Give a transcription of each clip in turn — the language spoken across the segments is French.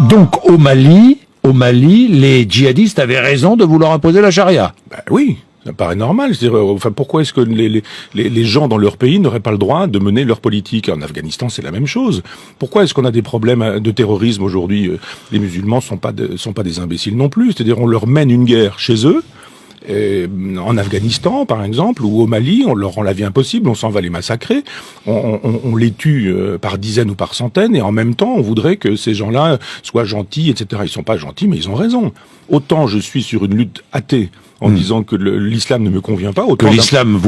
Donc au Mali, les djihadistes avaient raison de vouloir imposer la charia. Ben oui, ça paraît normal. C'est-à-dire, enfin, pourquoi est-ce que les gens dans leur pays n'auraient pas le droit de mener leur politique? En Afghanistan, c'est la même chose. Pourquoi est-ce qu'on a des problèmes de terrorisme aujourd'hui? Les musulmans sont pas des imbéciles non plus. C'est-à-dire, on leur mène une guerre chez eux. En Afghanistan, par exemple, ou au Mali, on leur rend la vie impossible, on s'en va les massacrer, on les tue par dizaines ou par centaines, et en même temps, on voudrait que ces gens-là soient gentils, etc. Ils sont pas gentils, mais ils ont raison. Autant je suis sur une lutte athée, en disant que l'islam ne me convient pas, autant que l'islam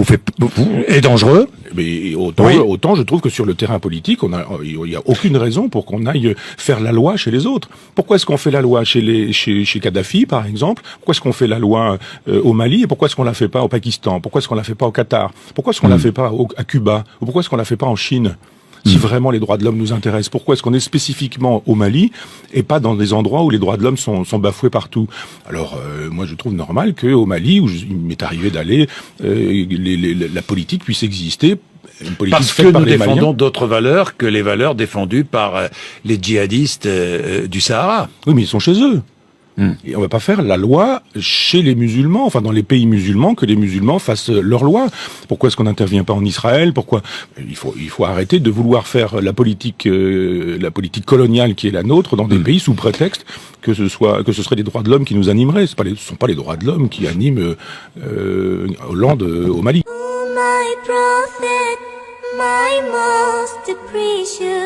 est dangereux. Mais autant je trouve que sur le terrain politique, il y a aucune raison pour qu'on aille faire la loi chez les autres. Pourquoi est-ce qu'on fait la loi chez Kadhafi, par exemple? Pourquoi est-ce qu'on fait la loi au Mali? Et pourquoi est-ce qu'on la fait pas au Pakistan? Pourquoi est-ce qu'on la fait pas au Qatar? Pourquoi est-ce qu'on la fait pas à Cuba? Ou pourquoi est-ce qu'on la fait pas en Chine? Si vraiment les droits de l'homme nous intéressent, pourquoi est-ce qu'on est spécifiquement au Mali et pas dans des endroits où les droits de l'homme sont bafoués partout? Alors, moi, je trouve normal qu'au Mali, où il m'est arrivé d'aller, la politique puisse exister. Une politique parce que nous défendons d'autres valeurs que les valeurs défendues par les djihadistes du Sahara. Oui, mais ils sont chez eux. Et on va pas faire la loi chez les musulmans, enfin dans les pays musulmans, que les musulmans fassent leur loi. Pourquoi est-ce qu'on n'intervient pas en Israël? Pourquoi il faut arrêter de vouloir faire la politique coloniale qui est la nôtre dans des pays sous prétexte que ce serait les droits de l'homme qui nous animeraient. Ce sont pas les droits de l'homme qui animent Hollande au Mali. My prophet, my most precious.